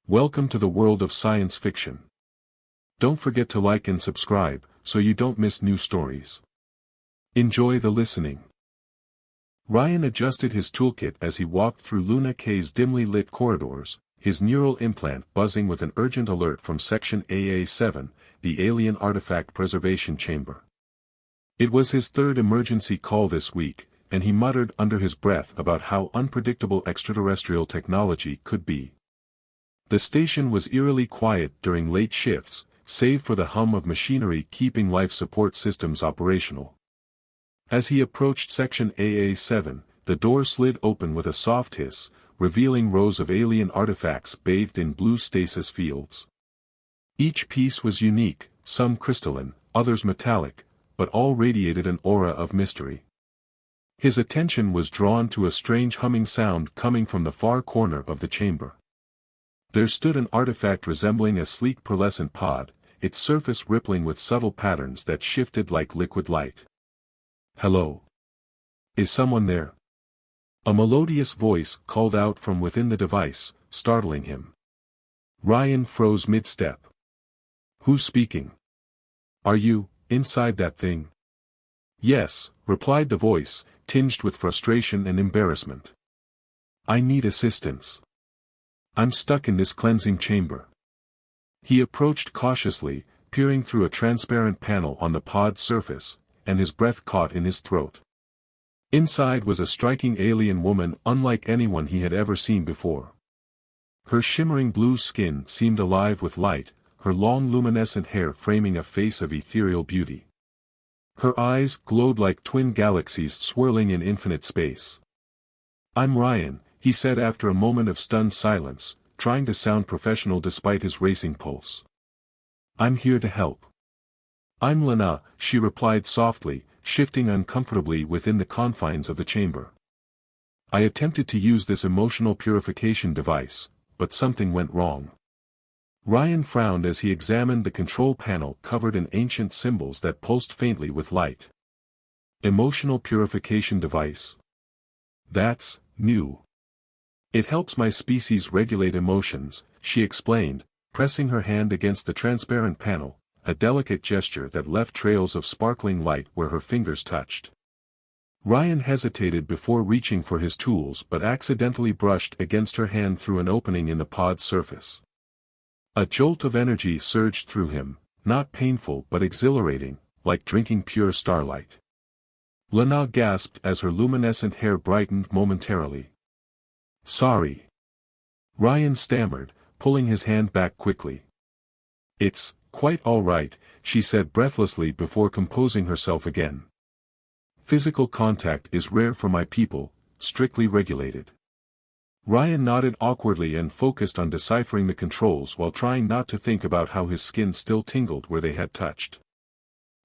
Welcome to the world of science fiction. Don't forget to like and subscribe, so you don't miss new stories. Enjoy the listening. Ryan adjusted his toolkit as he walked through Luna K's dimly lit corridors, his neural implant buzzing with an urgent alert from Section AA-7, the Alien Artifact Preservation Chamber. It was his third emergency call this week, and he muttered under his breath about how unpredictable extraterrestrial technology could be. The station was eerily quiet during late shifts, save for the hum of machinery keeping life support systems operational. As he approached Section AA-7, the door slid open with a soft hiss, revealing rows of alien artifacts bathed in blue stasis fields. Each piece was unique, some crystalline, others metallic, but all radiated an aura of mystery. His attention was drawn to a strange humming sound coming from the far corner of the chamber. There stood an artifact resembling a sleek pearlescent pod, its surface rippling with subtle patterns that shifted like liquid light. "Hello? Is someone there?" A melodious voice called out from within the device, startling him. Ryan froze mid-step. "Who's speaking? Are you inside that thing?" "Yes," replied the voice, tinged with frustration and embarrassment. "I need assistance. I'm stuck in this cleansing chamber." He approached cautiously, peering through a transparent panel on the pod's surface, and his breath caught in his throat. Inside was a striking alien woman unlike anyone he had ever seen before. Her shimmering blue skin seemed alive with light, her long luminescent hair framing a face of ethereal beauty. Her eyes glowed like twin galaxies swirling in infinite space. "I'm Ryan," he said after a moment of stunned silence, trying to sound professional despite his racing pulse. "I'm here to help." "I'm Lana," she replied softly, shifting uncomfortably within the confines of the chamber. "I attempted to use this emotional purification device, but something went wrong." Ryan frowned as he examined the control panel covered in ancient symbols that pulsed faintly with light. "Emotional purification device? That's new. It helps my species regulate emotions," she explained, pressing her hand against the transparent panel, a delicate gesture that left trails of sparkling light where her fingers touched. Ryan hesitated before reaching for his tools but accidentally brushed against her hand through an opening in the pod's surface. A jolt of energy surged through him, not painful but exhilarating, like drinking pure starlight. Lana gasped as her luminescent hair brightened momentarily. "Sorry." Ryan stammered, pulling his hand back quickly. "It's quite all right," she said breathlessly before composing herself again. "Physical contact is rare for my people, strictly regulated." Ryan nodded awkwardly and focused on deciphering the controls while trying not to think about how his skin still tingled where they had touched.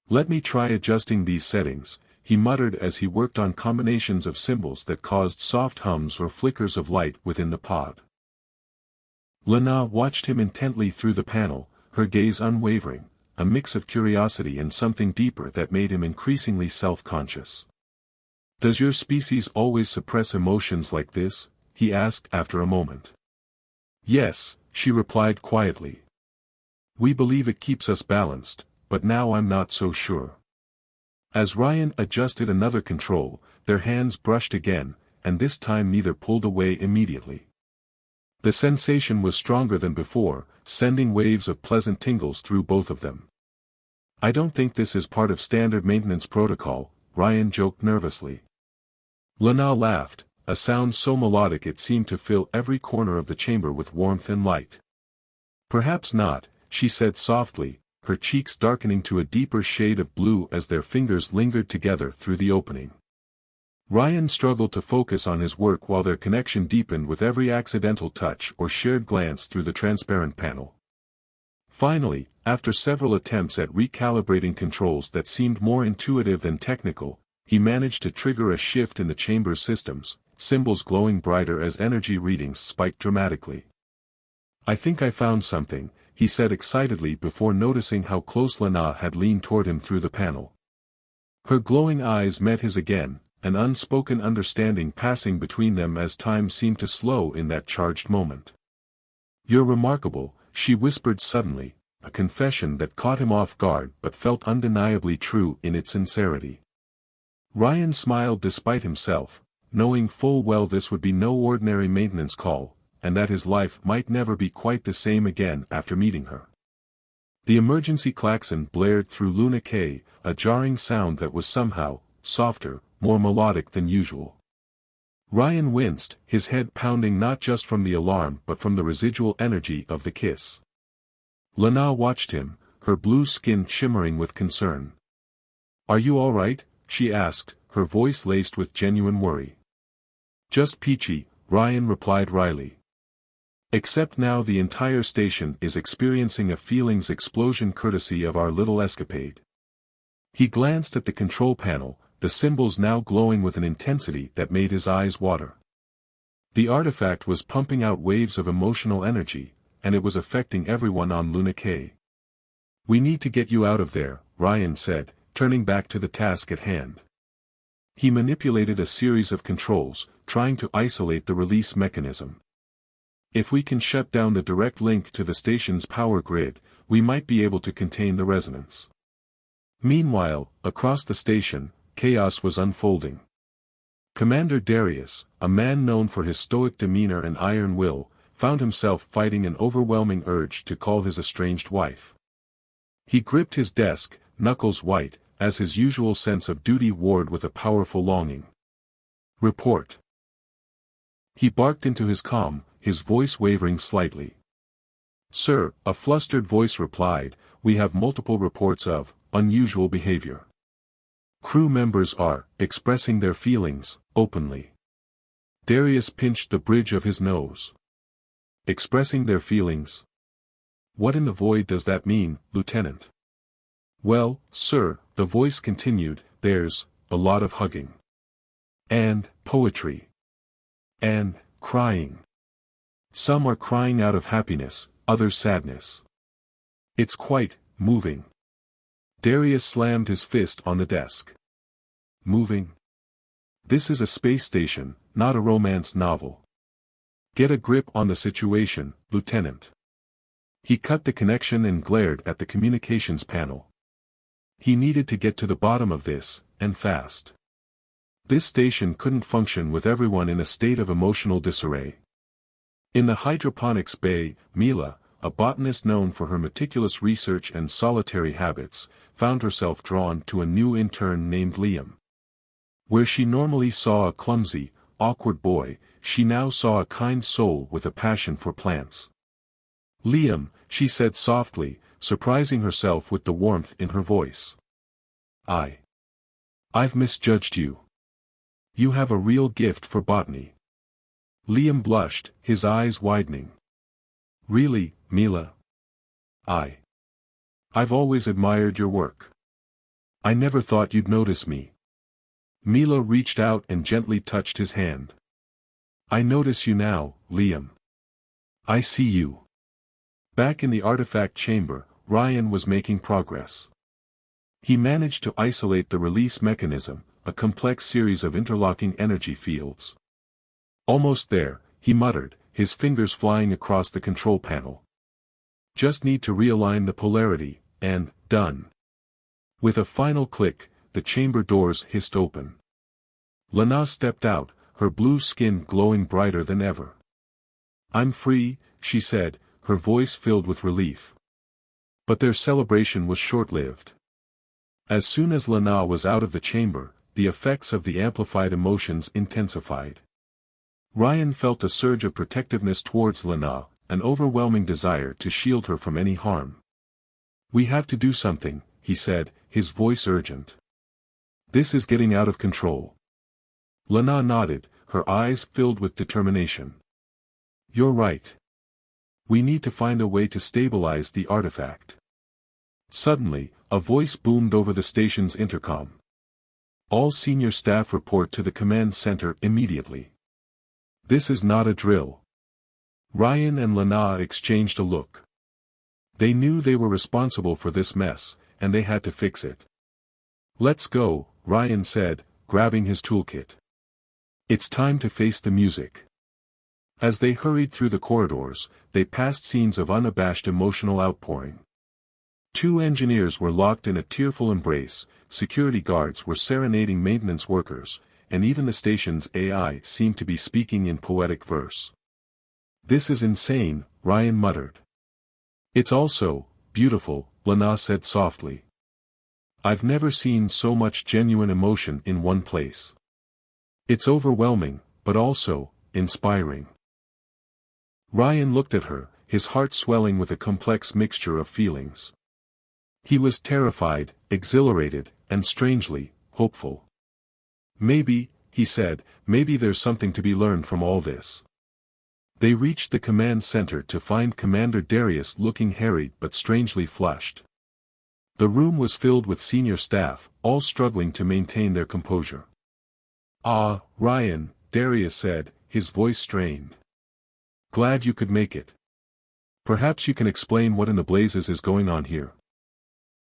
"Let me try adjusting these settings," he muttered as he worked on combinations of symbols that caused soft hums or flickers of light within the pod. Lana watched him intently through the panel, her gaze unwavering, a mix of curiosity and something deeper that made him increasingly self-conscious. "Does your species always suppress emotions like this?" he asked after a moment. "Yes," she replied quietly. "We believe it keeps us balanced, but now I'm not so sure." As Ryan adjusted another control, their hands brushed again, and this time neither pulled away immediately. The sensation was stronger than before, sending waves of pleasant tingles through both of them. "I don't think this is part of standard maintenance protocol," Ryan joked nervously. Lana laughed, a sound so melodic it seemed to fill every corner of the chamber with warmth and light. "Perhaps not," she said softly, her cheeks darkening to a deeper shade of blue as their fingers lingered together through the opening. Ryan struggled to focus on his work while their connection deepened with every accidental touch or shared glance through the transparent panel. Finally, after several attempts at recalibrating controls that seemed more intuitive than technical, he managed to trigger a shift in the chamber's systems, symbols glowing brighter as energy readings spiked dramatically. "I think I found something," he said excitedly before noticing how close Lana had leaned toward him through the panel. Her glowing eyes met his again, an unspoken understanding passing between them as time seemed to slow in that charged moment. You're remarkable, she whispered suddenly, a confession that caught him off guard but felt undeniably true in its sincerity. Ryan smiled despite himself, knowing full well this would be no ordinary maintenance call, and that his life might never be quite the same again after meeting her. The emergency klaxon blared through Luna K, a jarring sound that was somehow softer, more melodic than usual. Ryan winced, his head pounding not just from the alarm but from the residual energy of the kiss. Lana watched him, her blue skin shimmering with concern. "Are you all right?" she asked, her voice laced with genuine worry. "Just peachy," Ryan replied wryly. "Except now the entire station is experiencing a feelings explosion courtesy of our little escapade." He glanced at the control panel, the symbols now glowing with an intensity that made his eyes water. The artifact was pumping out waves of emotional energy, and it was affecting everyone on Luna K. "We need to get you out of there," Ryan said, turning back to the task at hand. He manipulated a series of controls, trying to isolate the release mechanism. "If we can shut down the direct link to the station's power grid, we might be able to contain the resonance." Meanwhile, across the station, chaos was unfolding. Commander Darius, a man known for his stoic demeanor and iron will, found himself fighting an overwhelming urge to call his estranged wife. He gripped his desk, knuckles white, as his usual sense of duty warred with a powerful longing. "Report." He barked into his comm, his voice wavering slightly. "Sir," a flustered voice replied, "we have multiple reports of unusual behavior. Crew members are expressing their feelings openly." Darius pinched the bridge of his nose. "Expressing their feelings? What in the void does that mean, Lieutenant?" "Well, sir," the voice continued, "there's a lot of hugging. And poetry. And crying. Some are crying out of happiness, others sadness. It's quite moving." Darius slammed his fist on the desk. "Moving? This is a space station, not a romance novel. Get a grip on the situation, Lieutenant." He cut the connection and glared at the communications panel. He needed to get to the bottom of this, and fast. This station couldn't function with everyone in a state of emotional disarray. In the hydroponics bay, Mila, a botanist known for her meticulous research and solitary habits, found herself drawn to a new intern named Liam. Where she normally saw a clumsy, awkward boy, she now saw a kind soul with a passion for plants. "Liam," she said softly, surprising herself with the warmth in her voice. I've misjudged you. You have a real gift for botany." Liam blushed, his eyes widening. "Really, Mila? I've always admired your work. I never thought you'd notice me." Mila reached out and gently touched his hand. "I notice you now, Liam. I see you." Back in the artifact chamber, Ryan was making progress. He managed to isolate the release mechanism, a complex series of interlocking energy fields. "Almost there," he muttered, his fingers flying across the control panel. "Just need to realign the polarity, and done." With a final click, the chamber doors hissed open. Lana stepped out, her blue skin glowing brighter than ever. "I'm free," she said, her voice filled with relief. But their celebration was short-lived. As soon as Lana was out of the chamber, the effects of the amplified emotions intensified. Ryan felt a surge of protectiveness towards Lana, an overwhelming desire to shield her from any harm. "We have to do something," he said, his voice urgent. "This is getting out of control." Lana nodded, her eyes filled with determination. "You're right. We need to find a way to stabilize the artifact." Suddenly, a voice boomed over the station's intercom. "All senior staff report to the command center immediately. This is not a drill." Ryan and Lana exchanged a look. They knew they were responsible for this mess, and they had to fix it. "Let's go," Ryan said, grabbing his toolkit. "It's time to face the music." As they hurried through the corridors, they passed scenes of unabashed emotional outpouring. Two engineers were locked in a tearful embrace, security guards were serenading maintenance workers, and even the station's AI seemed to be speaking in poetic verse. "This is insane," Ryan muttered. "It's also beautiful," Lana said softly. "I've never seen so much genuine emotion in one place. It's overwhelming, but also inspiring." Ryan looked at her, his heart swelling with a complex mixture of feelings. He was terrified, exhilarated, and strangely hopeful. "Maybe," he said, "maybe there's something to be learned from all this." They reached the command center to find Commander Darius looking harried but strangely flushed. The room was filled with senior staff, all struggling to maintain their composure. "Ah, Ryan," Darius said, his voice strained. "Glad you could make it. Perhaps you can explain what in the blazes is going on here."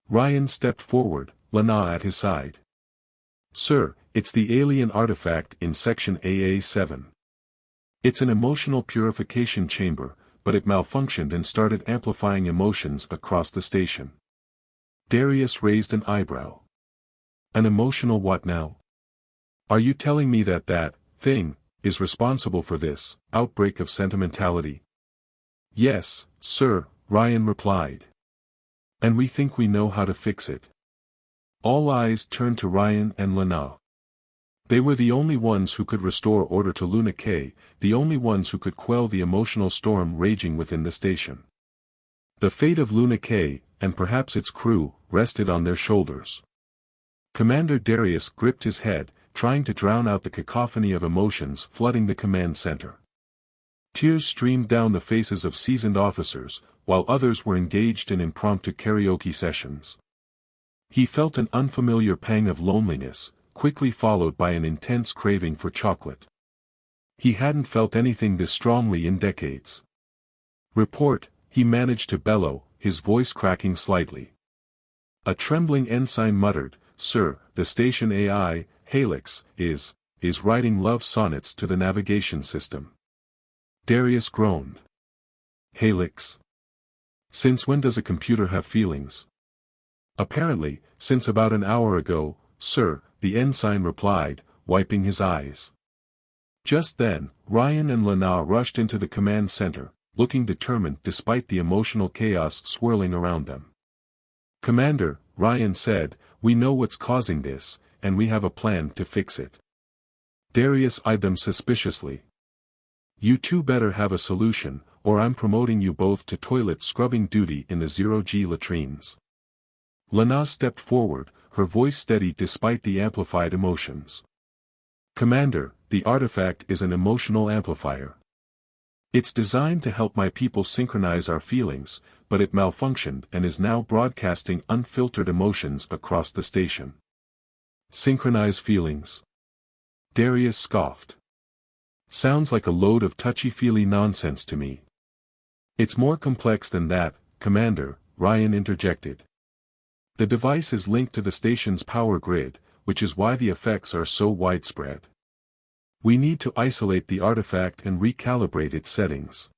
Ryan stepped forward, Lana at his side. "Sir, it's the alien artifact in Section AA-7. It's an emotional purification chamber, but it malfunctioned and started amplifying emotions across the station." Darius raised an eyebrow. "An emotional what now? Are you telling me that thing is responsible for this outbreak of sentimentality?" "Yes, sir," Ryan replied. "And we think we know how to fix it." All eyes turned to Ryan and Lana. They were the only ones who could restore order to Luna K, the only ones who could quell the emotional storm raging within the station. The fate of Luna K, and perhaps its crew, rested on their shoulders. Commander Darius gripped his head, trying to drown out the cacophony of emotions flooding the command center. Tears streamed down the faces of seasoned officers, while others were engaged in impromptu karaoke sessions. He felt an unfamiliar pang of loneliness, quickly followed by an intense craving for chocolate. He hadn't felt anything this strongly in decades. "Report," he managed to bellow, his voice cracking slightly. A trembling ensign muttered, "Sir, the station AI, Helix, is writing love sonnets to the navigation system." Darius groaned. "Helix? Since when does a computer have feelings?" "Apparently, since about an hour ago, sir," the ensign replied, wiping his eyes. Just then, Ryan and Lana rushed into the command center, looking determined despite the emotional chaos swirling around them. "Commander," Ryan said, "we know what's causing this, and we have a plan to fix it." Darius eyed them suspiciously. "You two better have a solution, or I'm promoting you both to toilet scrubbing duty in the zero-G latrines." Lana stepped forward, her voice steady despite the amplified emotions. "Commander, the artifact is an emotional amplifier. It's designed to help my people synchronize our feelings, but it malfunctioned and is now broadcasting unfiltered emotions across the station." "Synchronize feelings?" Darius scoffed. "Sounds like a load of touchy-feely nonsense to me." "It's more complex than that, Commander," Ryan interjected. "The device is linked to the station's power grid, which is why the effects are so widespread. We need to isolate the artifact and recalibrate its settings."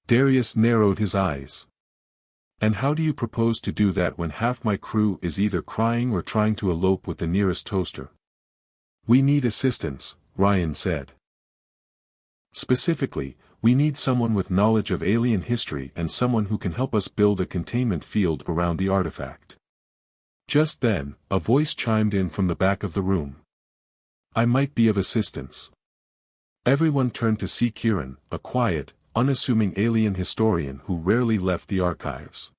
Darius narrowed his eyes. "And how do you propose to do that when half my crew is either crying or trying to elope with the nearest toaster?" "We need assistance," Ryan said. "Specifically, we need someone with knowledge of alien history and someone who can help us build a containment field around the artifact." Just then, a voice chimed in from the back of the room. "I might be of assistance." Everyone turned to see Kieran, a quiet, unassuming alien historian who rarely left the archives.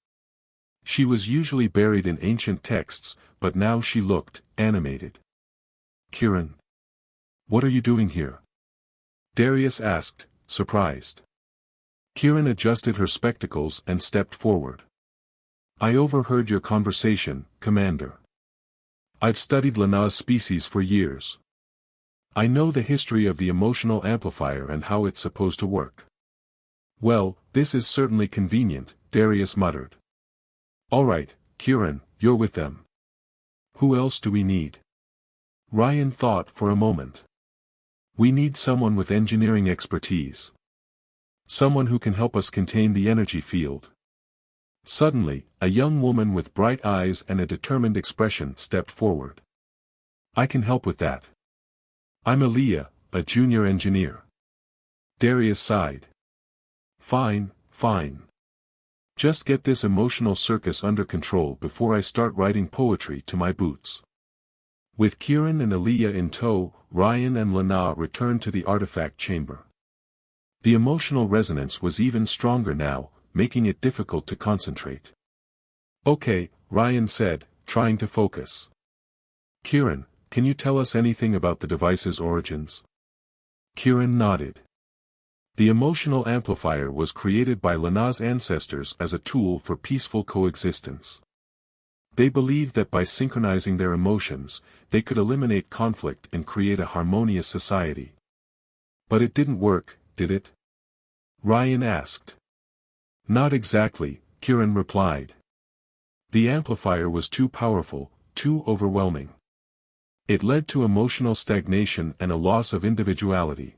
She was usually buried in ancient texts, but now she looked animated. "Kieran? What are you doing here?" Darius asked, surprised. Kieran adjusted her spectacles and stepped forward. "I overheard your conversation, Commander. I've studied Lana's species for years. I know the history of the emotional amplifier and how it's supposed to work." "Well, this is certainly convenient," Darius muttered. "All right, Kieran, you're with them. Who else do we need?" Ryan thought for a moment. "We need someone with engineering expertise. Someone who can help us contain the energy field. Suddenly, a young woman with bright eyes and a determined expression stepped forward. I can help with that. I'm Aaliyah, a junior engineer. Darius sighed. Fine, fine. Just get this emotional circus under control before I start writing poetry to my boots. With Kieran and Aaliyah in tow, Ryan and Lana returned to the artifact chamber. The emotional resonance was even stronger now, making it difficult to concentrate. Okay, Ryan said, trying to focus. Kieran, can you tell us anything about the device's origins? Kieran nodded. The emotional amplifier was created by Lana's ancestors as a tool for peaceful coexistence. They believed that by synchronizing their emotions, they could eliminate conflict and create a harmonious society. But it didn't work, did it? Ryan asked. Not exactly, Kieran replied. The amplifier was too powerful, too overwhelming. It led to emotional stagnation and a loss of individuality.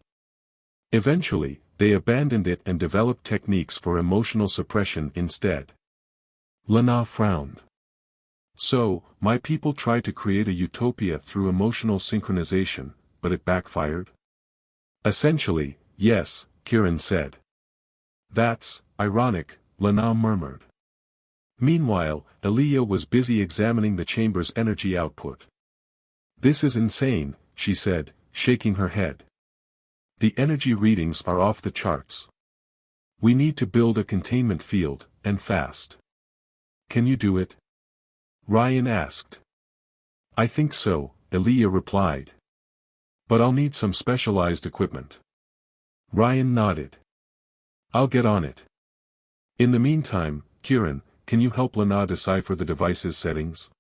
Eventually, they abandoned it and developed techniques for emotional suppression instead. Lana frowned. So, my people tried to create a utopia through emotional synchronization, but it backfired? Essentially, yes, Kieran said. That's ironic, Lana murmured. Meanwhile, Aaliyah was busy examining the chamber's energy output. This is insane, she said, shaking her head. The energy readings are off the charts. We need to build a containment field, and fast. Can you do it? Ryan asked. I think so, Aaliyah replied. But I'll need some specialized equipment. Ryan nodded. I'll get on it. In the meantime, Kieran, can you help Lana decipher the device's settings?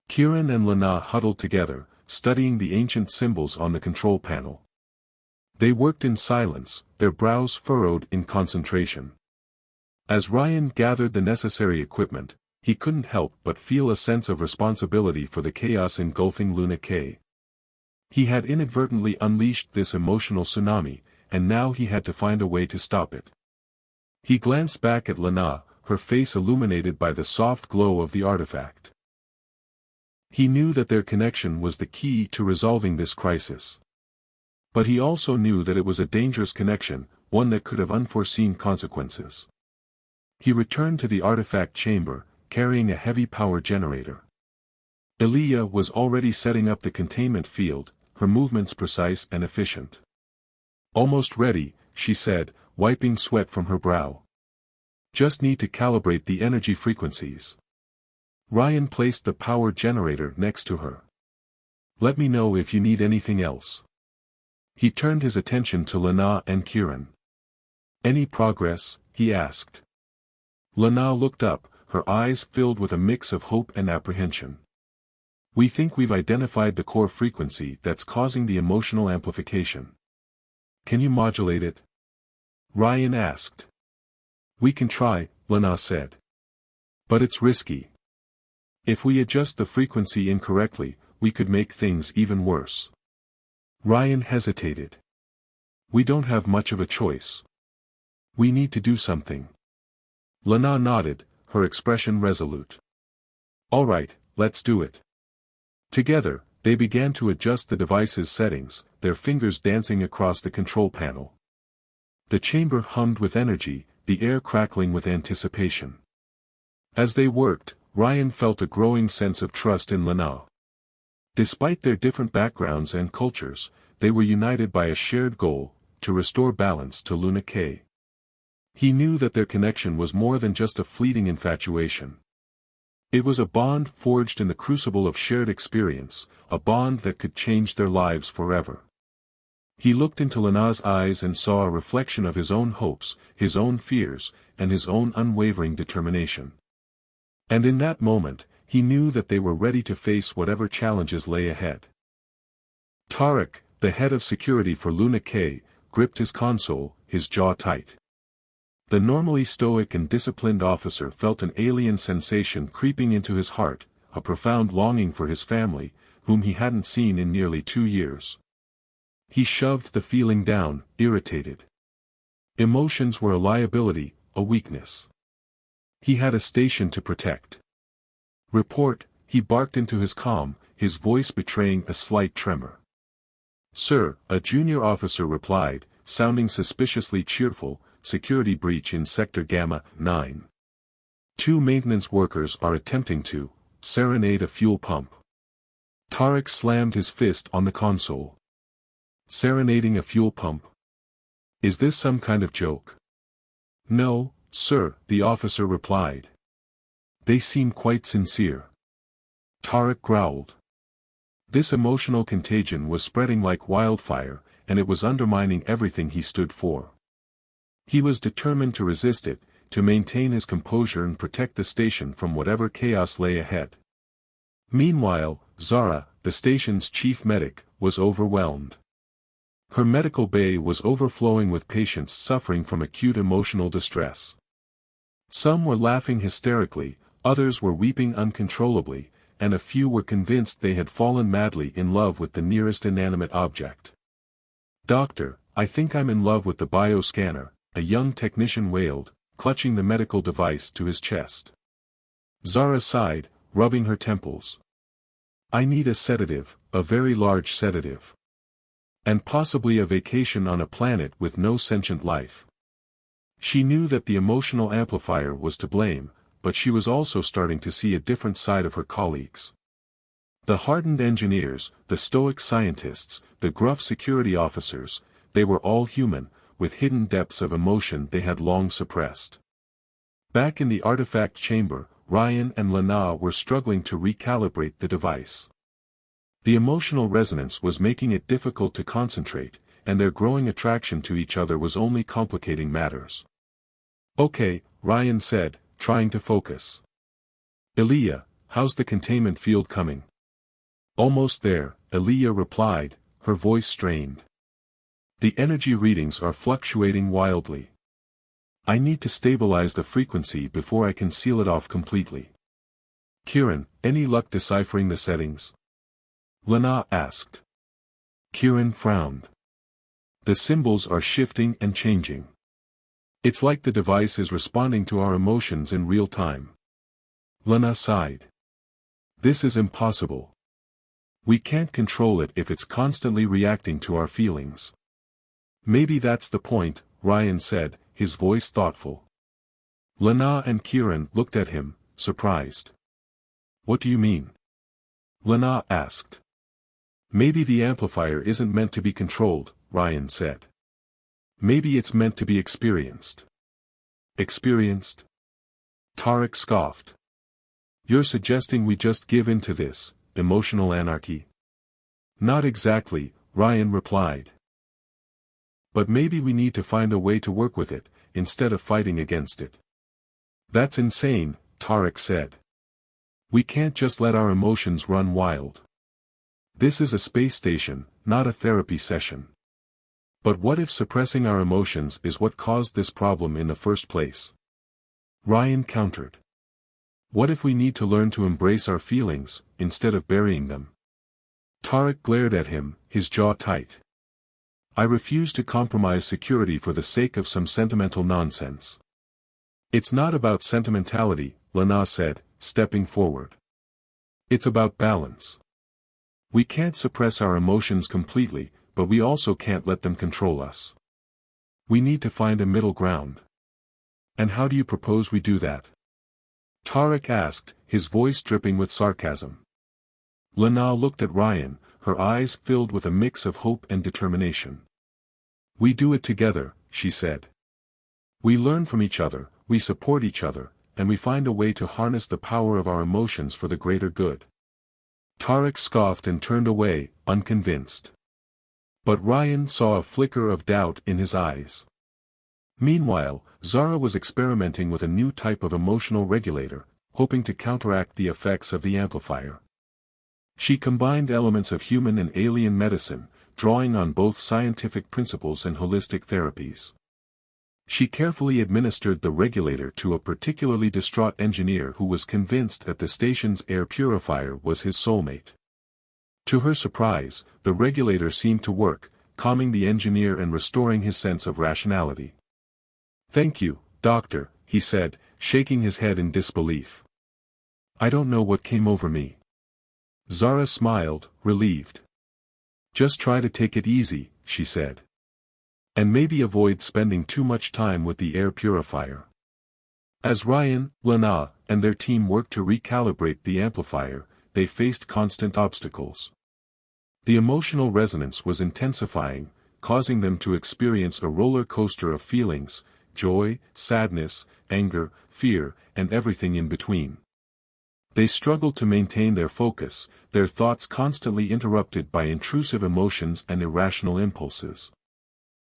Kieran and Lana huddled together, studying the ancient symbols on the control panel. They worked in silence, their brows furrowed in concentration. As Ryan gathered the necessary equipment, he couldn't help but feel a sense of responsibility for the chaos engulfing Luna K. He had inadvertently unleashed this emotional tsunami, and now he had to find a way to stop it. He glanced back at Lana, her face illuminated by the soft glow of the artifact. He knew that their connection was the key to resolving this crisis. But he also knew that it was a dangerous connection, one that could have unforeseen consequences. He returned to the artifact chamber, carrying a heavy power generator. Aaliyah was already setting up the containment field, her movements precise and efficient. Almost ready, she said, wiping sweat from her brow. Just need to calibrate the energy frequencies. Ryan placed the power generator next to her. Let me know if you need anything else. He turned his attention to Lana and Kieran. Any progress? He asked. Lana looked up, her eyes filled with a mix of hope and apprehension. We think we've identified the core frequency that's causing the emotional amplification. Can you modulate it? Ryan asked. We can try, Lana said. But it's risky. If we adjust the frequency incorrectly, we could make things even worse. Ryan hesitated. We don't have much of a choice. We need to do something. Lana nodded, her expression resolute. All right, let's do it. Together, they began to adjust the device's settings, their fingers dancing across the control panel. The chamber hummed with energy, the air crackling with anticipation. As they worked, Ryan felt a growing sense of trust in Lana. Despite their different backgrounds and cultures, they were united by a shared goal, to restore balance to Luna K. He knew that their connection was more than just a fleeting infatuation. It was a bond forged in the crucible of shared experience, a bond that could change their lives forever. He looked into Lana's eyes and saw a reflection of his own hopes, his own fears, and his own unwavering determination. And in that moment, he knew that they were ready to face whatever challenges lay ahead. Tarek, the head of security for Luna K, gripped his console, his jaw tight. The normally stoic and disciplined officer felt an alien sensation creeping into his heart, a profound longing for his family, whom he hadn't seen in nearly 2 years. He shoved the feeling down, irritated. Emotions were a liability, a weakness. He had a station to protect. Report, he barked into his comm, his voice betraying a slight tremor. Sir, a junior officer replied, sounding suspiciously cheerful, security breach in Sector Gamma 9. 2 maintenance workers are attempting to serenade a fuel pump. Tarek slammed his fist on the console. Serenading a fuel pump? Is this some kind of joke? No, sir, the officer replied. They seem quite sincere. Tarek growled. This emotional contagion was spreading like wildfire, and it was undermining everything he stood for. He was determined to resist it, to maintain his composure and protect the station from whatever chaos lay ahead. Meanwhile, Zara, the station's chief medic, was overwhelmed. Her medical bay was overflowing with patients suffering from acute emotional distress. Some were laughing hysterically, others were weeping uncontrollably, and a few were convinced they had fallen madly in love with the nearest inanimate object. Doctor, I think I'm in love with the bioscanner, a young technician wailed, clutching the medical device to his chest. Zara sighed, rubbing her temples. I need a sedative, a very large sedative. And possibly a vacation on a planet with no sentient life. She knew that the emotional amplifier was to blame, but she was also starting to see a different side of her colleagues. The hardened engineers, the stoic scientists, the gruff security officers, they were all human, with hidden depths of emotion they had long suppressed. Back in the artifact chamber, Ryan and Lana were struggling to recalibrate the device. The emotional resonance was making it difficult to concentrate, and their growing attraction to each other was only complicating matters. Okay, Ryan said, trying to focus. Elia, how's the containment field coming? Almost there, Elia replied, her voice strained. The energy readings are fluctuating wildly. I need to stabilize the frequency before I can seal it off completely. Kieran, any luck deciphering the settings? Lana asked. Kieran frowned. The symbols are shifting and changing. It's like the device is responding to our emotions in real time. Lana sighed. This is impossible. We can't control it if it's constantly reacting to our feelings. Maybe that's the point, Ryan said, his voice thoughtful. Lana and Kieran looked at him, surprised. What do you mean? Lana asked. Maybe the amplifier isn't meant to be controlled, Ryan said. Maybe it's meant to be experienced. Experienced? Tarek scoffed. You're suggesting we just give in to this emotional anarchy? Not exactly, Ryan replied. But maybe we need to find a way to work with it, instead of fighting against it. That's insane, Tarek said. We can't just let our emotions run wild. This is a space station, not a therapy session. But what if suppressing our emotions is what caused this problem in the first place? Ryan countered. What if we need to learn to embrace our feelings, instead of burying them? Tarek glared at him, his jaw tight. I refuse to compromise security for the sake of some sentimental nonsense. It's not about sentimentality, Lana said, stepping forward. It's about balance. We can't suppress our emotions completely, but we also can't let them control us. We need to find a middle ground. And how do you propose we do that? Tarek asked, his voice dripping with sarcasm. Lana looked at Ryan, her eyes filled with a mix of hope and determination. We do it together, she said. We learn from each other, we support each other, and we find a way to harness the power of our emotions for the greater good. Tarek scoffed and turned away, unconvinced. But Ryan saw a flicker of doubt in his eyes. Meanwhile, Zara was experimenting with a new type of emotional regulator, hoping to counteract the effects of the amplifier. She combined elements of human and alien medicine, drawing on both scientific principles and holistic therapies. She carefully administered the regulator to a particularly distraught engineer who was convinced that the station's air purifier was his soulmate. To her surprise, the regulator seemed to work, calming the engineer and restoring his sense of rationality. "Thank you, doctor," he said, shaking his head in disbelief. "I don't know what came over me." Zara smiled, relieved. "Just try to take it easy," she said. "And maybe avoid spending too much time with the air purifier." As Ryan, Lana, and their team worked to recalibrate the amplifier, they faced constant obstacles. The emotional resonance was intensifying, causing them to experience a roller coaster of feelings: joy, sadness, anger, fear, and everything in between. They struggled to maintain their focus, their thoughts constantly interrupted by intrusive emotions and irrational impulses.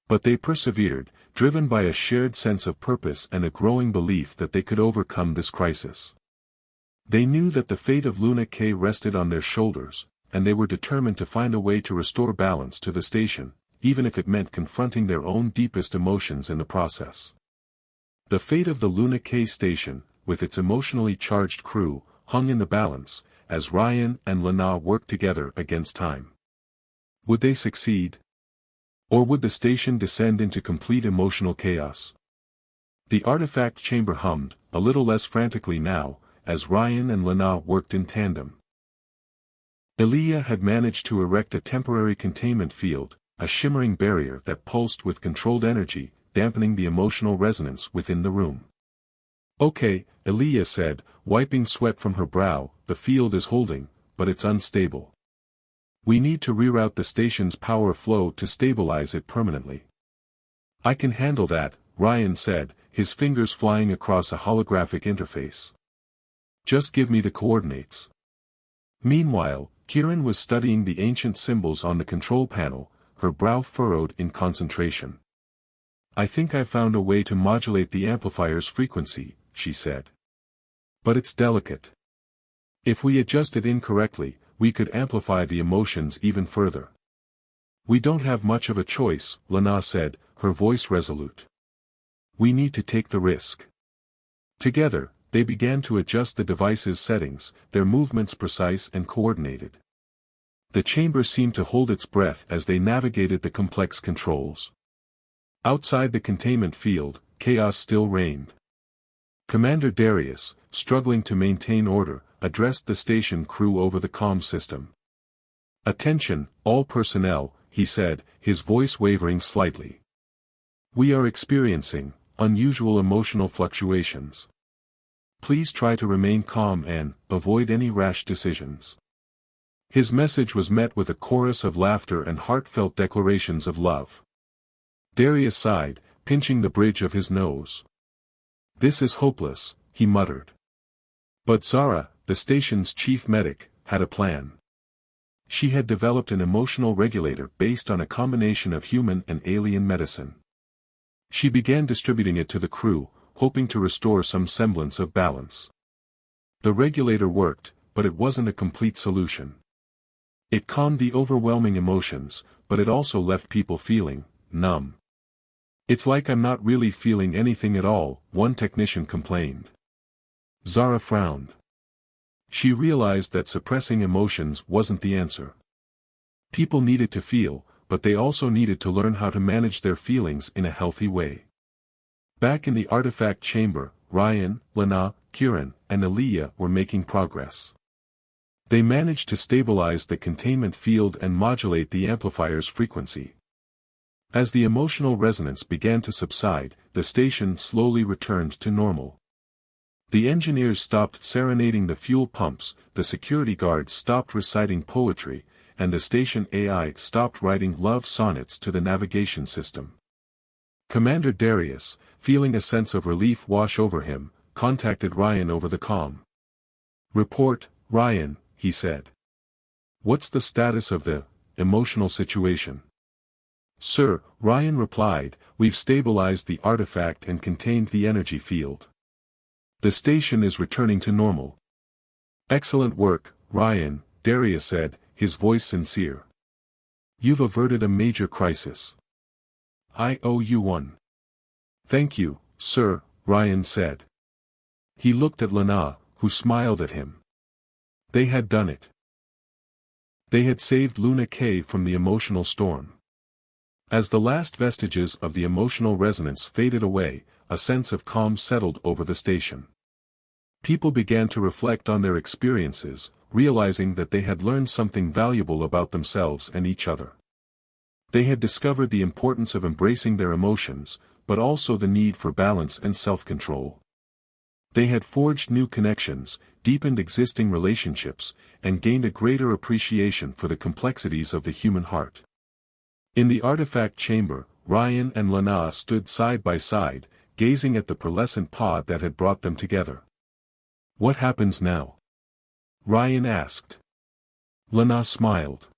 But they persevered, driven by a shared sense of purpose and a growing belief that they could overcome this crisis. They knew that the fate of Luna K rested on their shoulders, and they were determined to find a way to restore balance to the station, even if it meant confronting their own deepest emotions in the process. The fate of the Luna K station, with its emotionally charged crew, hung in the balance, as Ryan and Lana worked together against time. Would they succeed? Or would the station descend into complete emotional chaos? The artifact chamber hummed, a little less frantically now, as Ryan and Lana worked in tandem. Elia had managed to erect a temporary containment field, a shimmering barrier that pulsed with controlled energy, dampening the emotional resonance within the room. "Okay," Elia said, wiping sweat from her brow, "the field is holding, but it's unstable. We need to reroute the station's power flow to stabilize it permanently." "I can handle that," Ryan said, his fingers flying across a holographic interface. "Just give me the coordinates." Meanwhile, Kieran was studying the ancient symbols on the control panel, her brow furrowed in concentration. "I think I've found a way to modulate the amplifier's frequency," she said. "But it's delicate. If we adjust it incorrectly, we could amplify the emotions even further." "We don't have much of a choice," Lana said, her voice resolute. "We need to take the risk." Together, they began to adjust the device's settings, their movements precise and coordinated. The chamber seemed to hold its breath as they navigated the complex controls. Outside the containment field, chaos still reigned. Commander Darius, struggling to maintain order, addressed the station crew over the comm system. "Attention, all personnel," he said, his voice wavering slightly. "We are experiencing unusual emotional fluctuations. Please try to remain calm and avoid any rash decisions." His message was met with a chorus of laughter and heartfelt declarations of love. Darius sighed, pinching the bridge of his nose. "This is hopeless," he muttered. But Zara, the station's chief medic, had a plan. She had developed an emotional regulator based on a combination of human and alien medicine. She began distributing it to the crew, hoping to restore some semblance of balance. The regulator worked, but it wasn't a complete solution. It calmed the overwhelming emotions, but it also left people feeling numb. "It's like I'm not really feeling anything at all," one technician complained. Zara frowned. She realized that suppressing emotions wasn't the answer. People needed to feel, but they also needed to learn how to manage their feelings in a healthy way. Back in the artifact chamber, Ryan, Lana, Kieran, and Elia were making progress. They managed to stabilize the containment field and modulate the amplifier's frequency. As the emotional resonance began to subside, the station slowly returned to normal. The engineers stopped serenading the fuel pumps, the security guards stopped reciting poetry, and the station AI stopped writing love sonnets to the navigation system. Commander Darius, feeling a sense of relief wash over him, contacted Ryan over the comm. "Report, Ryan," he said. "What's the status of the emotional situation?" "Sir," Ryan replied, "we've stabilized the artifact and contained the energy field. The station is returning to normal." "Excellent work, Ryan," Darius said, his voice sincere. "You've averted a major crisis. I owe you one." "Thank you, sir," Ryan said. He looked at Lana, who smiled at him. They had done it. They had saved Luna K from the emotional storm. As the last vestiges of the emotional resonance faded away, a sense of calm settled over the station. People began to reflect on their experiences, realizing that they had learned something valuable about themselves and each other. They had discovered the importance of embracing their emotions, but also the need for balance and self-control. They had forged new connections, deepened existing relationships, and gained a greater appreciation for the complexities of the human heart. In the artifact chamber, Ryan and Lana stood side by side, gazing at the pearlescent pod that had brought them together. "What happens now?" Ryan asked. Lana smiled.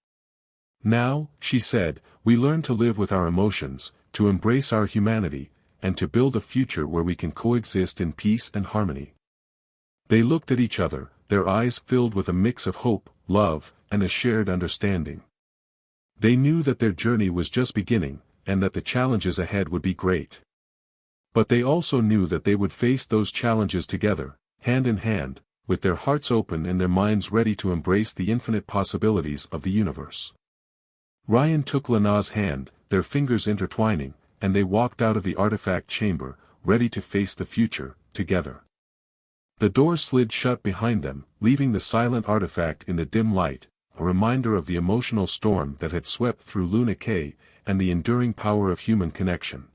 "Now," she said, "we learn to live with our emotions, to embrace our humanity, and to build a future where we can coexist in peace and harmony." They looked at each other, their eyes filled with a mix of hope, love, and a shared understanding. They knew that their journey was just beginning, and that the challenges ahead would be great. But they also knew that they would face those challenges together, hand in hand, with their hearts open and their minds ready to embrace the infinite possibilities of the universe. Ryan took Lana's hand, their fingers intertwining, and they walked out of the artifact chamber, ready to face the future, together. The door slid shut behind them, leaving the silent artifact in the dim light, a reminder of the emotional storm that had swept through Luna K, and the enduring power of human connection.